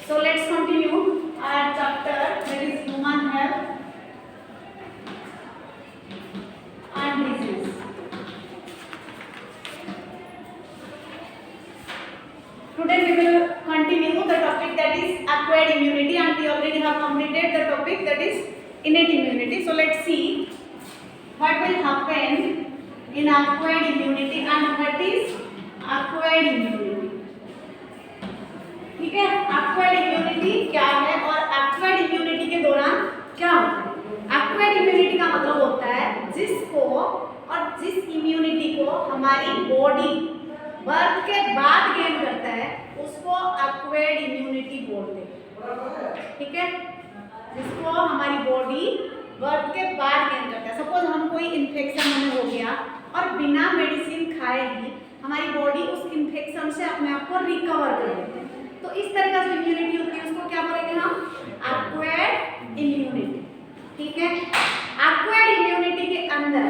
So let's continue our chapter, that is human health and disease. Today we will continue the topic that is acquired immunity, and we already have completed the topic that is innate immunity. So let's see what will happen in acquired immunity and what is acquired immunity. ठीक है, acquired immunity क्या है और acquired immunity के दौरान क्या होता है। एक्वायर्ड इम्यूनिटी का मतलब होता है जिसको और जिस इम्यूनिटी को हमारी बॉडी बर्थ के बाद गेन करता है उसको एक्वायर्ड इम्यूनिटी बोलते हैं। ठीक है, जिसको हमारी बॉडी बर्थ के बाद गेन करता है। सपोज हम कोई इन्फेक्शन हमें हो गया और बिना मेडिसिन खाए ही हमारी बॉडी उस इन्फेक्शन से अपने आप को रिकवर कर लेती है, तो इस तरह का जो इम्यूनिटी होती है उसको क्या बोलेंगे हम, एक्वायर्ड इम्यूनिटी। ठीक है, एक्वायर्ड इम्यूनिटी के अंदर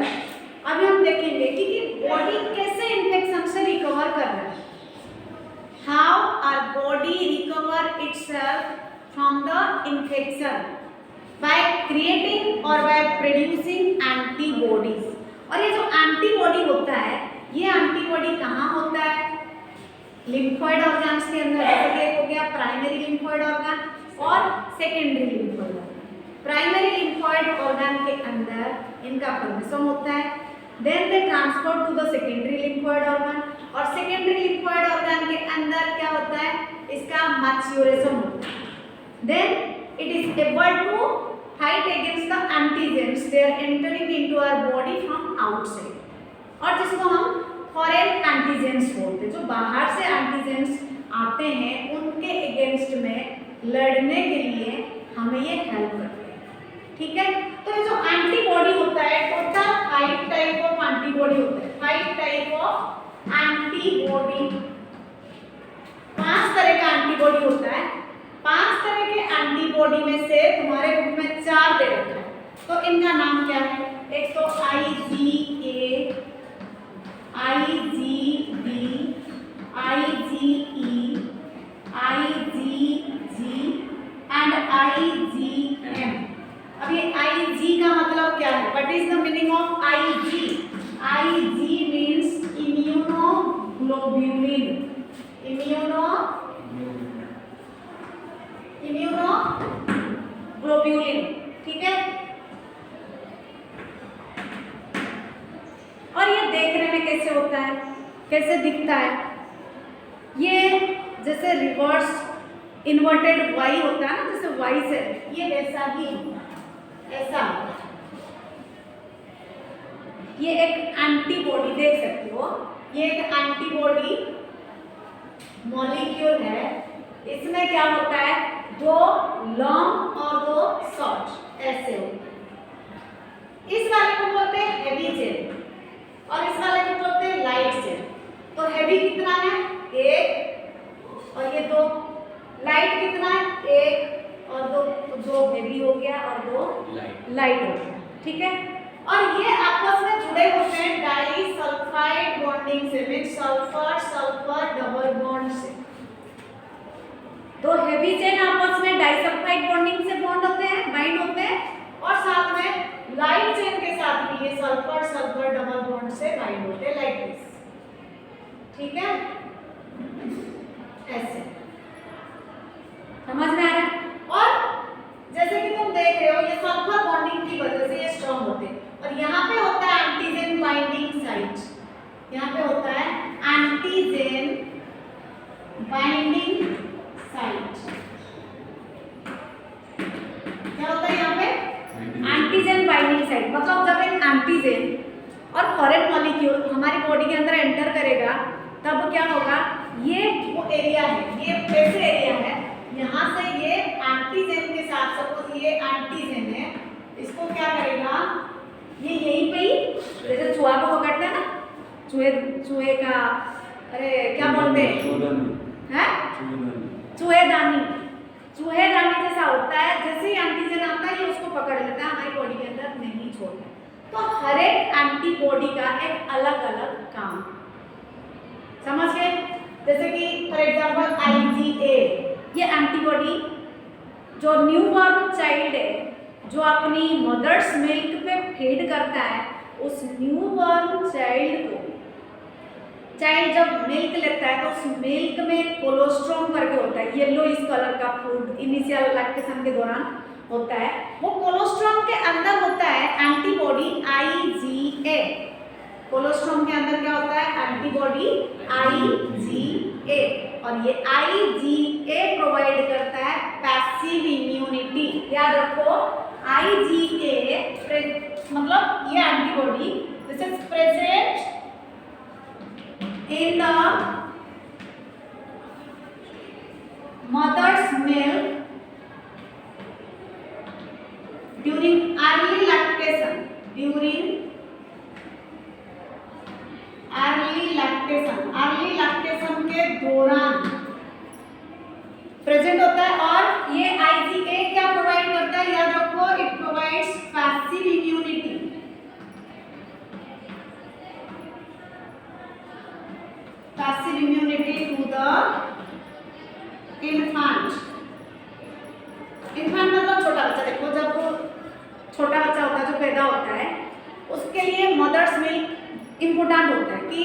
अभी हम देखेंगे कि बॉडी कैसे इन्फेक्शन से रिकवर कर रहा है। How our body recover itself from the infection by creating और बाय प्रोड्यूसिंग एंटीबॉडीज। और ये जो एंटीबॉडी होता है, ये एंटीबॉडी कहाँ होता है, लिम्फोइड ऑर्गन्स के अंदर। जैसे कि एक हो गया प्राइमरी लिम्फोइड ऑर्गन और secondary lymphoid organ. Primary lymphoid organ के अंदर इनका फॉर्मेशन होता है, then they transfer to the secondary lymphoid organ, और सेकेंडरी लिम्फोइड ऑर्गन के अंदर क्या होता है, इसका मैच्योरेशन होता है। Then it is able to fight against the antigens they are entering into our body from outside, और जिसको हम फॉरेन एंटीजेंस बोलते हैं। जो बाहर से एंटीजेंस आते हैं उनके अगेंस्ट में लड़ने के लिए हमें ये हेल्प करते हैं। ठीक है, तो ये जो एंटीबॉडी होता है टोटल 5 टाइप ऑफ एंटीबॉडी होते हैं। 5 टाइप ऑफ एंटीबॉडी, 5 तरह का एंटीबॉडी होता है। 5 तरह के एंटीबॉडी में से तुम्हारे ग्रुप में 4 दे रखा है, तो इनका नाम क्या है। एक तो IgA, IgD, IgE, IgG and IgM। अब ये IG का मतलब क्या है, what is the meaning of IG? IG means immunoglobulin. Immunoglobulin, ठीक है। और ये देखने में कैसे होता है, कैसे दिखता है, ये जैसे रिवर्स इन्वर्टेड वाई होता है ना, जैसे वाई से ये वैसा ही ऐसा होता है। ये एक एंटीबॉडी देख सकते हो, ये एक एंटीबॉडी मॉलिक्यूल है। इसमें क्या होता है, 2 लॉन्ग और 2 शॉर्ट ऐसे होते हैं। इस वाले को बोलते हैं हेवी चेन और इस वाले को बोलते हैं लाइट चेन। तो हेवी कितना है, 1 और ये 2। लाइट कितना है, 1 और 2, तो 2 हेवी हो गया और 2 लाइट हो गया। ठीक है, और ये आपस में जुड़े होते हैं डाई सल्फाइड बॉन्डिंग से, means sulphur sulphur double bond से। तो हेवी चेन आपस में डाइसल्फाइड बॉन्डिंग से बॉन्ड होते हैं, बाइंड होते हैं, और साथ में लाइट चेन के साथ भी ये सल्फर सल्फर डबल बॉन्ड से बाइंड होते हैं, लाइक दिस। ठीक है, ऐसे समझ में आ रहा है। और जैसे कि तुम देख रहे हो ये सल्फर बॉन्डिंग की वजह से ये स्ट्रांग होते हैं। और यहाँ पे होता है एंटीजन बाइंडिंग साइट, यहाँ पे होता है एंटीजन बाइंडिंग साइट। क्या होता है यहाँ पे, एंटीजन बाइंडिंग साइट। मतलब जब एक एंटीजन और फॉरेन मॉलिक्यूल हमारी बॉडी के अंदर एंटर करेगा तब क्या होगा, ये वो एरिया है, ये ऐसे एरिया है, यहाँ से ये एंटीजन के साथ, सपोज ये एंटीजन है, इसको क्या करेगा, ये यहीं पे ही जैसे चूहा को पकड़ते हैं ना, चूहे का, अरे क्या बोलते हैं, चूहेदानी जैसा होता है। जैसे ही एंटीजन आता है ये उसको पकड़ लेता है, हमारी बॉडी के अंदर नहीं छोड़ता। तो हर एक एंटीबॉडी का एक अलग अलग काम, समझ गए। जैसे कि फॉर एग्जांपल IgA ये एंटीबॉडी जो न्यूबॉर्न चाइल्ड है, जो अपनी मदर्स मिल्क पे फीड करता है, उस न्यूबॉर्न चाइल्ड को, चाइल्ड जब मिल्क लेता है तो उस मिल्क में कोलोस्ट्रॉम करके होता है, येलो इस कलर का फूड इनिशियल लैक्टेशन के दौरान होता है। वो कोलोस्ट्रॉम के अंदर होता है एंटीबॉडी IgA। कोलोस्ट्रॉम के अंदर क्या होता है? एंटीबॉडी IgA, और ये IgA प्रोवाइड करता है पैसिव इम्यूनिटी। याद रखो, IgA मतलब ये antibody this is present in the mother's milk during early lactation, early lactation के दौरान प्रेजेंट होता है। और ये IgA क्या प्रोवाइड करता है? याद रखो, it provides passive immunity, passive immunity to the infant। infant मतलब छोटा बच्चा। देखो, जब वो छोटा बच्चा होता है जो पैदा होता है, उसके लिए मदर्स मिल्क इम्पोर्टेंट होता है कि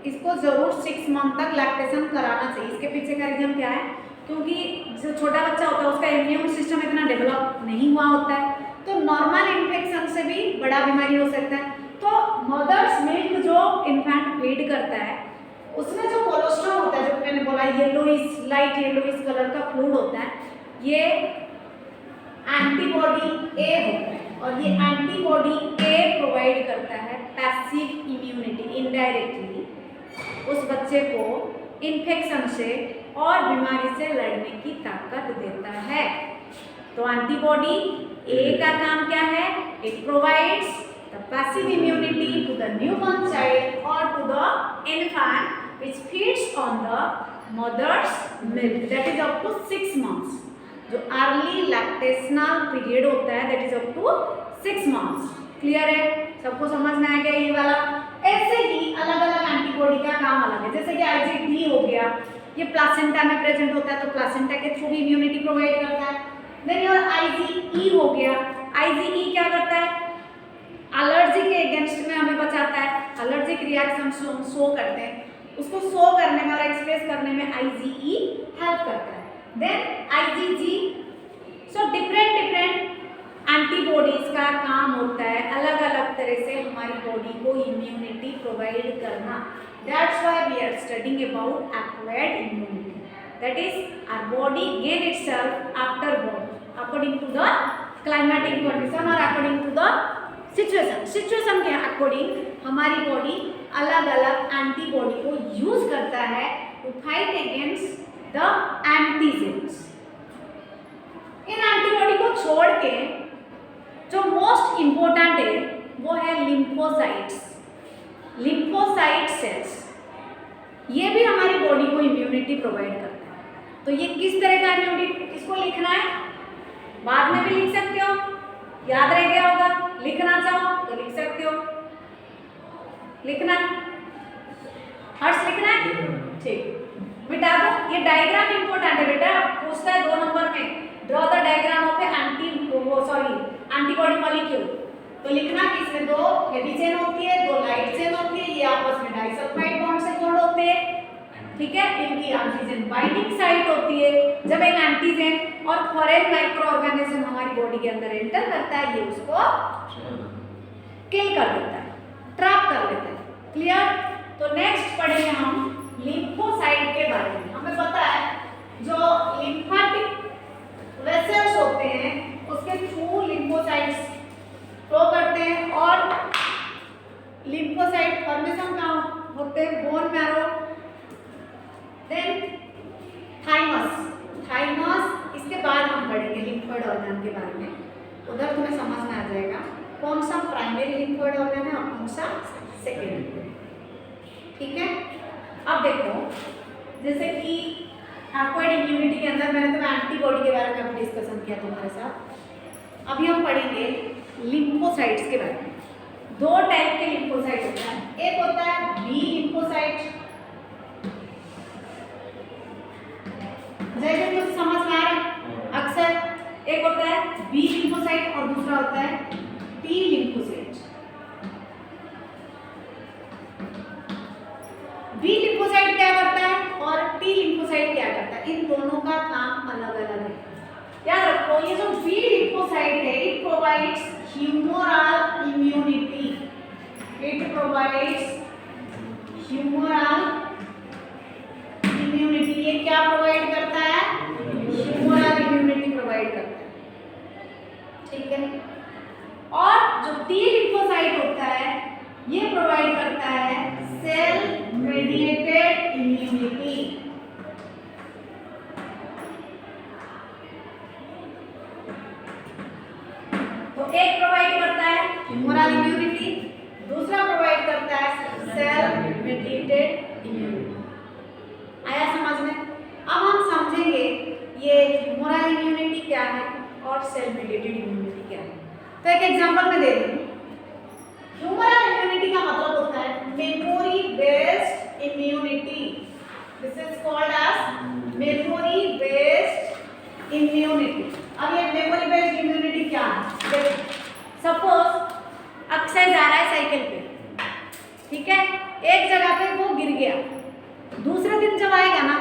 इसको जरूर 6 मंथ तक लैक्टेशन कराना चाहिए। इसके पीछे का रीजन क्या है? क्योंकि जो छोटा बच्चा होता है उसका इम्यून सिस्टम इतना डेवलप नहीं हुआ होता है, तो नॉर्मल इन्फेक्शन से भी बड़ा बीमारी हो सकता है। तो मदर्स मिल्क जो इन्फेंट फीड करता है, उसमें जो कोलोस्ट्रॉम होता है, जो मैंने बोला येलोइश, लाइट येलोइश कलर का फ्लूइड होता है, ये एंटीबॉडी A होता है, और ये एंटीबॉडी A प्रोवाइड करता है पैसिव इम्यूनिटी। इनडायरेक्टली उस बच्चे को इन्फेक्शन से और बीमारी से लड़ने की ताकत देता है। तो एंटीबॉडी A का काम क्या है? It provides the passive immunity to the newborn child or to the infant which feeds on the mother's milk, that is up to 6 months। जो early lactational period होता है that is up to 6 months। Clear है? सबको समझ में आ गया ये वाला? ऐसे ही अलग अलग एंटीबॉडी का काम अलग है। जैसे कि IgD हो गया, ये प्लासेंटा में प्रेजेंट होता है, तो प्लासेंटा के थ्रू भी इम्यूनिटी प्रोवाइड करता है। देन और IgE हो गया, IgE क्या करता है? एलर्जी के अगेंस्ट में हमें बचाता है। एलर्जिक रिएक्शन शो करते हैं, उसको शो करने में और एक्सप्रेस करने में IgE हेल्प करता है। Then IgG, so different antibodies का काम होता है अलग अलग तरह से हमारी बॉडी को इम्यूनिटी प्रोवाइड करना। That's why we are studying about acquired immunity, that is our body gain itself after birth according to the climatic condition और अकॉर्डिंग टू द सिचुएशन के अकॉर्डिंग हमारी बॉडी अलग अलग एंटीबॉडी को use करता है to fight against the antigens. इन antibody को छोड़ के जो मोस्ट इम्पोर्टेंट है वो है लिम्फोसाइट्स। लिम्फोसाइट सेल्स, ये भी हमारी बॉडी को इम्यूनिटी प्रोवाइड करता है। तो ये किस तरह का इम्यूनिटी, इसको लिखना है, बाद में भी लिख सकते हो, याद रह गया होगा। लिखना चाहो तो लिख सकते हो। लिखना हर्ष, लिखना है? ठीक, मिटा दो। ये डायग्राम इंपॉर्टेंट है बेटा, पूछता है 2 नंबर में, draw the diagram of antibody molecule. तो लिखना कि इसमें 2 हेवी चेन होती है, 2 लाइट चेन होती है, ये आपस में डाइसल्फाइड बॉन्ड से जोड़ होते हैं। ठीक है, इनकी एंटीजन बाइंडिंग साइट होती है। जब एक एंटीजन और फॉरेन माइक्रो ऑर्गेनिज्म हमारी बॉडी के अंदर एंटर करता है, ये उसको किल कर देता है, ट्रैप कर लेता है। क्लियर? तो नेक्स्ट पढ़ेंगे हम लिम्फोसाइट के बारे में। हमें पता है जो लिम्फेटिक वेसल्स होते हैं उसके थ्रू लिम्फोसाइट्स फ्लो करते हैं, और लिम्फोसाइट फॉर्मेशन कहाँ होते हैं? Bone marrow, then thymus. इसके बाद हम पढ़ेंगे लिम्फोइड ऑर्गन के बारे में, उधर तुम्हें समझ में आ जाएगा कौन सा प्राइमरी लिम्फोइड ऑर्गन है और कौन सा सेकेंडरी। ठीक है, अब देखो, जैसे कि एक्वायर्ड इम्यूनिटी के अंदर मैंने तो एंटीबॉडी के बारे में अभी डिस्कशन किया तुम्हारे साथ। अभी हम पढ़ेंगे लिम्फोसाइट्स के बारे में। 2 टाइप के लिम्फोसाइट होता है, एक होता है बी लिम्फोसाइट, जैसे कुछ बी लिम्फोसाइट और दूसरा होता है टी लिम्फोसाइट। बी लिम्फोसाइट क्या करता है और टी लिम्फोसाइट क्या करता है, इन दोनों का काम अलग अलग है। याद रखो, ये जो बी लिम्फोसाइट है it provides humoral immunity, it provides humoral immunity. ये क्या प्रोवाइड करता है, ह्यूमोरल इम्यूनिटी प्रोवाइड करता है, ठीक है। और जो टी लिम्फोसाइट होता है ये प्रोवाइड करता है सेल मेडिएटेड इम्यूनिटी। तो एक प्रोवाइड करता है ह्यूमोरल इम्यूनिटी, दूसरा प्रोवाइड करता है सेल मेडिएटेड इम्यूनिटी। आया समझ में? अब हम समझेंगे ये ह्यूमोरल इम्यूनिटी क्या है और सेल मेडिएटेड इम्यूनिटी क्या है। तो एक एग्जांपल मैं दे रही हूँ। ह्यूमरल इम्यूनिटी का मतलब होता है memory based immunity. This is called as memory based immunity. अब ये मेमोरी बेस्ड इम्यूनिटी क्या है? सपोज अक्षय जा रहा है साइकिल पे, ठीक है, एक जगह पे वो गिर गया, दूसरे दिन जब आएगा ना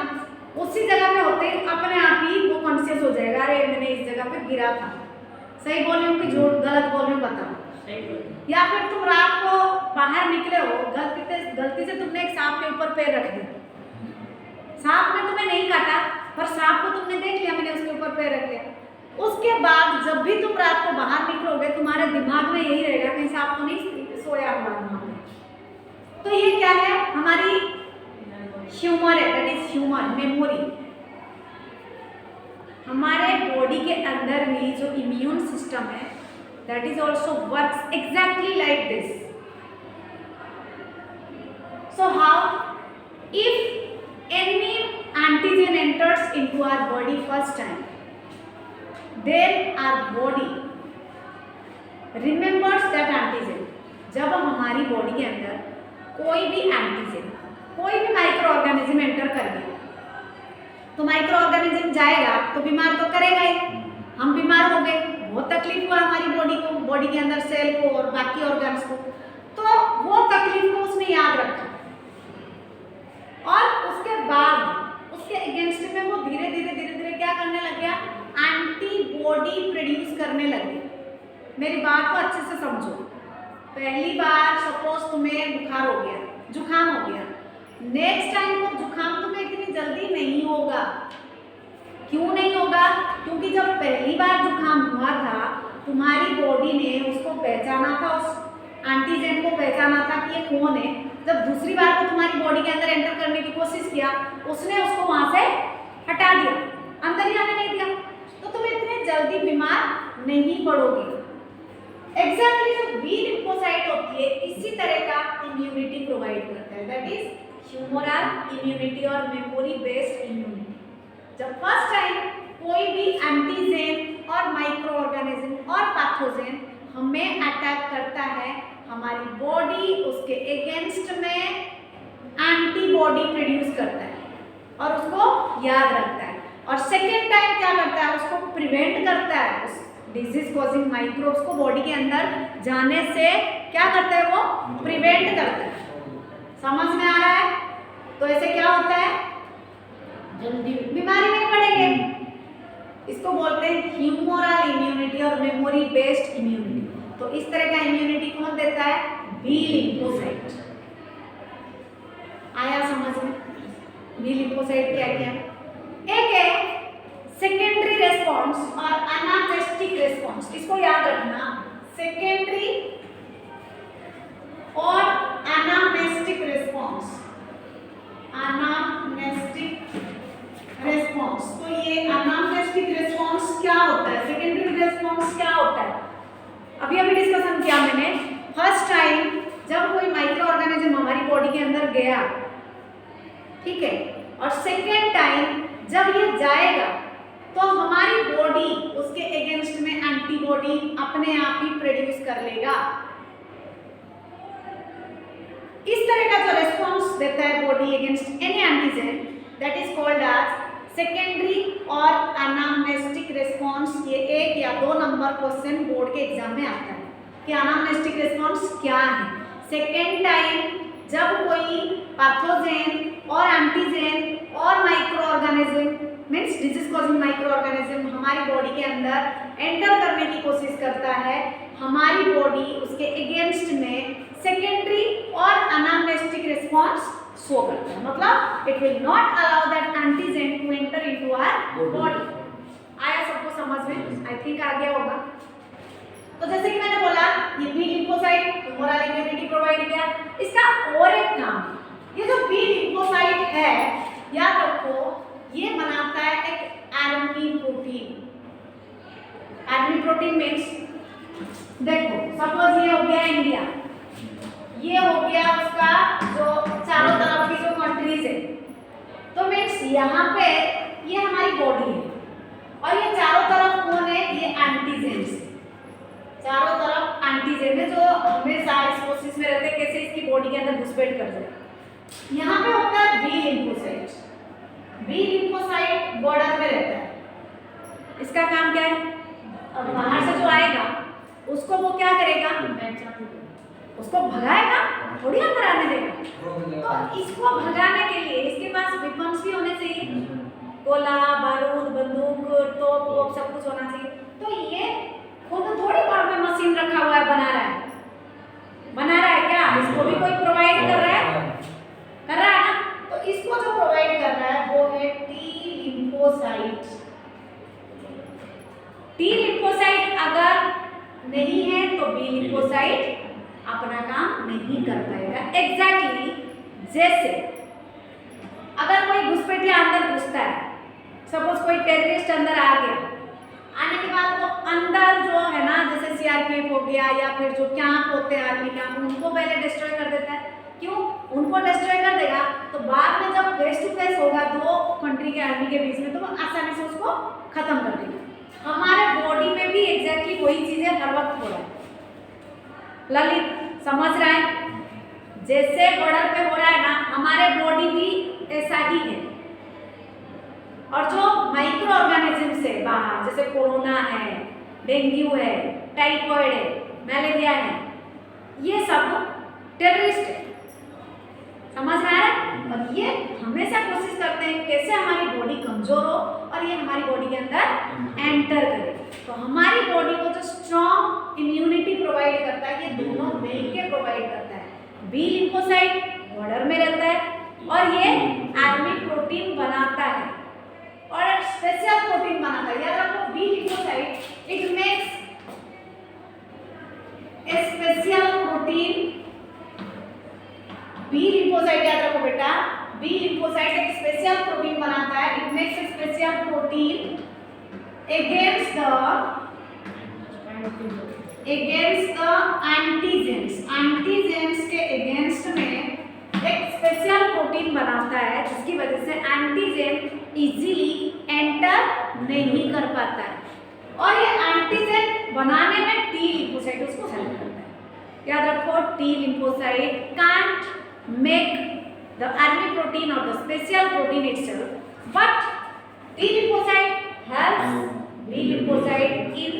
उसी जगह पे होते ही अपने आप ही वो कॉन्शियस हो जाएगा, अरे मैंने इस जगह पे गिरा था। सही बोल रही हूँ कि झूठ, गलत बोल रही हूँ, बताओ। या फिर तुम रात को बाहर निकले हो, गलती से तुमने एक सांप के ऊपर पैर रख दिया, सांप ने तुम्हें नहीं काटा पर सांप को तुमने देख लिया, मैंने उसके ऊपर पैर रख लिया। उसके बाद जब भी तुम रात को बाहर निकलोगे तुम्हारे दिमाग में यही रहेगा कहीं सांप तो नहीं सोया हुआ वहां पे। तो ये क्या है, हमारी ह्यूमर है, दैट इज ह्यूमर मेमोरी। हमारे बॉडी के अंदर भी जो इम्यून सिस्टम है that is also works exactly like this. So how? If any antigen enters into our body first time, then our body remembers that antigen. जब हमारी body के अंदर कोई भी एंटीजन, कोई भी माइक्रो ऑर्गेनिज्म एंटर कर गया तो माइक्रो ऑर्गेनिज्म जाएगा तो बीमार तो करेगा ही। हम बीमार हो गए, बहुत तकलीफ हुआ हमारी बॉडी को, बॉडी के अंदर सेल को और बाकी ऑर्गन्स को, तो वो तकलीफ को उसने याद रखा और उसके बाद उसके अगेंस्ट में वो धीरे धीरे क्या करने लग गया, एंटीबॉडी प्रोड्यूस करने लग गया। मेरी बात को अच्छे से समझो। पहली बार सपोज तुम्हें बुखार हो गया, जुकाम हो गया, नेक्स्ट टाइम वो जुकाम तुम्हें इतनी जल्दी नहीं होगा। क्यों नहीं होगा? क्योंकि जब पहली बार जुकाम हुआ था तुम्हारी बॉडी ने उसको पहचाना था, उस एंटीजन को पहचाना था कि ये कौन है। जब दूसरी बार को तुम्हारी बॉडी के अंदर एंटर करने की कोशिश किया उसने उसको वहां से हटा दिया, अंदर ही आने नहीं दिया, तो तुम इतने जल्दी बीमार नहीं पड़ोगे। एग्जैक्टली जो बी लिम्फोसाइट होती है इसी तरह का इम्यूनिटी प्रोवाइड करता है, दैट इज ह्यूमरल इम्यूनिटी और मेमोरी बेस्ड इम्यूनिटी। जब फर्स्ट टाइम कोई भी एंटीजन और माइक्रो ऑर्गेनिज्म और पैथोजन हमें अटैक करता है, हमारी बॉडी उसके अगेंस्ट में एंटीबॉडी प्रोड्यूस करता है और उसको याद रखता है। और सेकेंड टाइम क्या करता है, उसको प्रिवेंट करता है, उस डिजीज कॉजिंग माइक्रोब्स को बॉडी के अंदर जाने से क्या करता है, वो प्रिवेंट करता है। समझ में आ रहा है? तो ऐसे क्या होता है, जल्दी बीमारी नहीं पड़ेंगे। इसको बोलते हैं ह्यूमरल इम्यूनिटी और मेमोरी बेस्ड इम्यूनिटी। तो इस तरह का इम्यूनिटी कौन देता है, बी लिम्फोसाइट। आया समझ में? बी लिम्फोसाइट क्या क्या? एक है सेकेंडरी रेस्पॉन्स और एनाफेस्टिक रेस्पॉन्स। इसको याद रखना, सेकेंडरी और एनाफेस्टिक रेस्पॉन्स। एनाफेस्टिक रेस्पॉन्स, तो ये एनाफेस्टिक रेस्पॉन्स क्या होता है, सेकेंडरी रेस्पॉन्स क्या होता है? अभी डिस्कशन किया मैंने। फर्स्ट टाइम जब कोई माइक्रो ऑर्गेनिज्म हमारी बॉडी के अंदर गया, ठीक है, और सेकेंड टाइम जब ये जाएगा तो हमारी बॉडी उसके अगेंस्ट में एंटीबॉडी अपने आप ही प्रोड्यूस कर लेगा। इस तरह का जो रेस्पॉन्स देता है body against any antigen, that is called as secondary और अनामनेस्टिक रिस्पॉन्स, ये 1 या 2 नंबर क्वेश्चन बोर्ड के एग्जाम में आता है कि अनामनेस्टिक रिस्पॉन्स क्या है। सेकेंड टाइम जब कोई पैथोजेन और एंटीजेन और micro organism means disease causing micro organism हमारी बॉडी के अंदर एंटर करने की कोशिश करता है, हमारी बॉडी उसके अगेंस्ट में सेकेंडरी और अनामनेस्टिक रिस्पॉन्स शो करता है, मतलब it will not allow that antigen to enter into our body. आया सबको समझ में? आई थिंक आ गया होगा। तो जैसे कि मैंने बोला ये B lymphocyte humoral immunity provide किया। इसका और एक काम, ये जो बी लिम्फोसाइट है याद रखो ये बनाता है एक army protein. Army protein means देखो सपोज ये हो गया इंडिया, ये हो गया उसका जो चारों तरफ की जो कंट्रीज है, तो मीन्स यहाँ पे ये हमारी बॉडी है और ये चारों तरफ कौन है, ये एंटीजेन्स, चारों तरफ एंटीजेन है जो हमेशा इस कोशिश में रहते हैं कैसे इसकी बॉडी के अंदर घुसपैठ कर जाए। यहाँ पे होता है B lymphocyte, B lymphocyte border में रहता है, इसका काम क्या है, अब बाहर से जो आएगा उसको वो क्या करेगा, उसको भगाएगा, थोड़ी अंदर आने देगा। तो इसको भगाने के लिए इसके पास वेपन्स भी होने चाहिए, गोला बारूद बंदूक तोप वोप सब कुछ होना चाहिए। तो ये खुद थोड़ी वहाँ पे मशीन रखा हुआ है, बना रहा है क्या, इसको भी कोई प्रोवाइड कर रहा है ना। तो इसको जो प्रोवाइड कर रहा है वो है टी लिम्फोसाइट। टी लिम्फोसाइट अगर नहीं है तो बी लिम्फोसाइट अपना काम नहीं कर पाएगा। एग्जैक्टली जैसे अगर कोई घुसपैठिया अंदर घुसता है, सपोज कोई टेररिस्ट अंदर आ गया, आने के बाद वो अंदर जो है ना जैसे सीआरपीएफ हो गया या फिर जो कैंप होते हैं आर्मी कैंप, उनको पहले डिस्ट्रॉय कर देता है। क्यों उनको डिस्ट्रॉय कर देगा तो बाद में जब फेस टू फेस होगा दो कंट्री के आर्मी के बीच में तो वो आसानी से उसको खत्म कर देगा। हमारे बॉडी में भी एग्जैक्टली वही चीजें हर वक्त हो रहा है। ललित समझ रहा है? जैसे बॉर्डर पे हो रहा है ना, हमारे बॉडी भी ऐसा ही है। और जो माइक्रो ऑर्गेनिज्म से बाहर जैसे कोरोना है, डेंगू है, टाइफॉइड है, मलेरिया है, ये सब टेररिस्ट है। समझ में आ रहा है? और ये हमेशा कोशिश करते हैं कैसे हमारी बॉडी कमजोर हो और ये हमारी बॉडी के अंदर एंटर करे। तो हमारी बॉडी को जो स्ट्रॉन्ग इम्यूनिटी प्रोवाइड करता है, ये दोनों मिलकर प्रोवाइड करता है। बी लिम्फोसाइट बॉर्डर में रहता है और ये आर्मी प्रोटीन बनाता है और स्पेशल प्रोटीन बनाता है। याद रखो B lymphocyte it makes a special protein. B lymphocyte याद रखो बेटा, बी लिम्फोसाइट एक स्पेशल प्रोटीन बनाता है। It makes a special protein against the antigens के अगेंस्ट में एक स्पेशल प्रोटीन बनाता है जिसकी वजह से एंटीजेन इजीली एंटर नहीं कर पाता है और ये एंटीजेन बनाने में टी लिम्फोसाइट उसको हेल्प करता है। याद रखो T lymphocyte can't make the army protein और the special protein itself, but T lymphocyte helps B lymphocyte in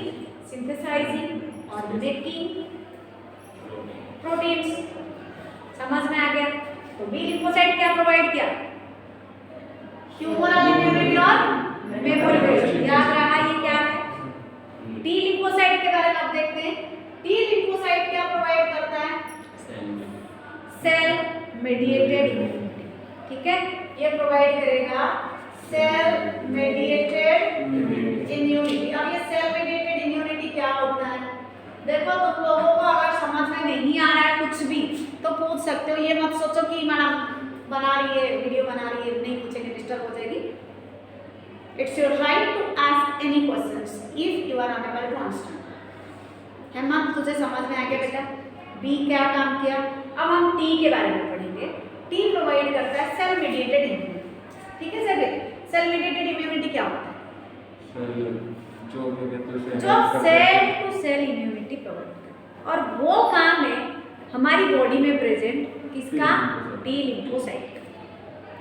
synthesizing or making proteins। समझ में आ गया? तो B lymphocyte क्या प्रोवाइड किया? ह्यूमरल इम्यूनिटी और मेमोरी बेस्ड। याद रहा ये क्या है? T lymphocyte के बारे में अब देखते हैं। T lymphocyte क्या प्रोवाइड करता है? Cell mediated immunity. ठीक है, ये प्रोवाइड करेगा सेल मेडिएटेड इम्यूनिटी। अब ये सेल मेडिएटेड इम्यूनिटी क्या होता है? देखो तुम लोगों को अगर समझ में नहीं आ रहा है कुछ भी तो पूछ सकते हो। ये मत सोचो कि मैडम बना रही है वीडियो बना रही है, नहीं पूछेंगे डिस्टर्ब हो जाएगी। It's your right to ask any questions if you are unable to understand. Hemant तुझे समझ में आ गया बेटा? बी क्या काम किया? अब हम टी के बारे में पढ़ेंगे। टी प्रोवाइड करता है सेल मेडिएटेड इम्यूनिटी। ठीक है सर, सेल मेडिएटेड इम्यूनिटी क्या होता है? जो cell to cell immunity provide करता है और वो काम है हमारी बॉडी में प्रेजेंट किसका? T lymphocyte.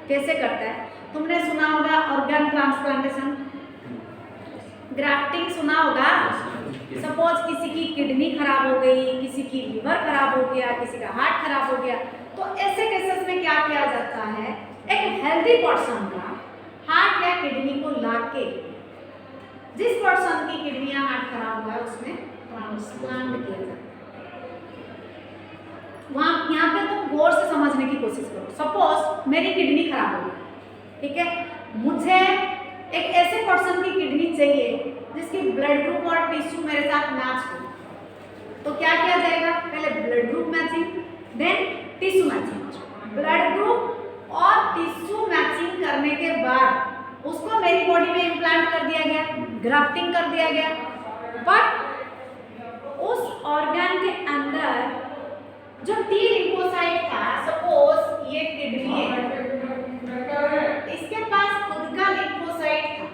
कैसे करता है? तुमने सुना होगा ऑर्गन ट्रांसप्लांटेशन। ग्राफ्टिंग सुना होगा। सपोज किसी की किडनी खराब हो गई, किसी की लिवर खराब हो गया, किसी का हार्ट खराब हो गया, तो ऐसे केसेस में क्या किया जाता है, एक हेल्दी पर्सन का हार्ट या किडनी को लाके जिस पर्सन की किडनी या हार्ट खराब हुआ है उसमें ट्रांसप्लांट किया जाता है। वहां यहाँ पे तुम गौर से समझने की कोशिश करो। सपोज मेरी किडनी खराब हो गई, ठीक है, मुझे एक ऐसे पर्सन की किडनी चाहिए जिसकी ब्लड ग्रुप और टिश्यू मेरे साथ मैच हो। तो क्या किया जाएगा, पहले blood group matching, then tissue matching. Blood group और टिश्यू मैचिंग करने के बाद उसको मेरी बॉडी में इम्प्लांट कर दिया गया, ग्राफ्टिंग कर दिया गया। बट उस ऑर्गन के अंदर जो टी लिम्फोसाइट था, सपोज ये किडनी है, इसके पास खुद का लिम्फोसाइट था,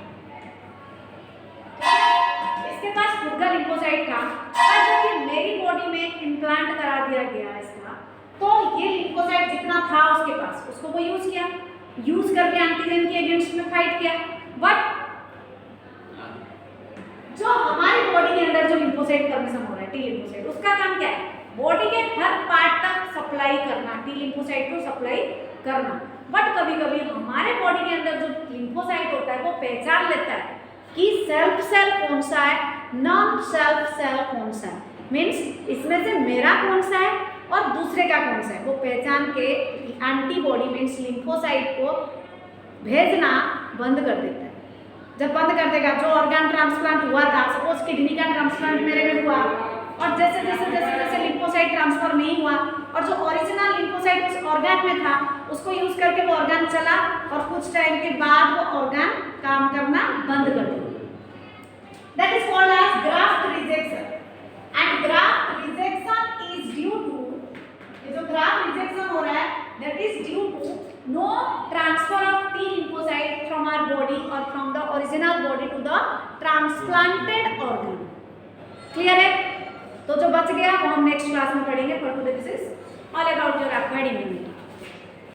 इसके पास खुद का लिम्फोसाइट था, और जब ये मेरी बॉडी में इम्प्लांट करा दिया गया इसका, तो ये लिम्फोसाइट जितना था उसके पास, उसको वो यूज किया, यूज करके एंटीजन के अगेंस्ट में फाइट किया। बट जो हमारी बॉडी के अंदर जो लिम्फोसाइट फॉर्मेशन हो रहा है, टी लिम्फोसाइट, उसका काम क्या है, बॉडी के हर पार्ट तक सप्लाई करना, टी लिम्फोसाइट को सप्लाई करना। बट कभी कभी हमारे बॉडी के अंदर जो लिम्फोसाइट होता है वो पहचान लेता है कि सेल्फ सेल कौन सा है, नॉन सेल्फ सेल कौन सा है, मीन्स इसमें से मेरा कौन सा है और दूसरे का कौन सा है, वो पहचान के एंटीबॉडी मीन्स लिम्फोसाइट को भेजना बंद कर देता है। जब बंद कर देगा, जो ऑर्गन ट्रांसप्लांट हुआ था, सपोज किडनी का ट्रांसप्लांट मेरे में हुआ, और जैसे जैसे जैसे जैसे लिम्फोसाइट ट्रांसफर नहीं हुआ और जो ओरिजिनल लिम्फोसाइट उस ऑर्गन में था उसको यूज करके वो ऑर्गन चला, और कुछ टाइम के बाद वो ऑर्गन काम करना बंद कर दिया। That is called as graft rejection. And graft rejection is due to, ये जो ग्राफ्ट रिजेक्शन हो रहा है that is due to no transfer of T lymphocyte from our body और from the original body to the transplanted organ. Clear है? तो जो बच गया वो हम नेक्स्ट क्लास में पढ़ेंगे। For today this is all about your acquired immunity.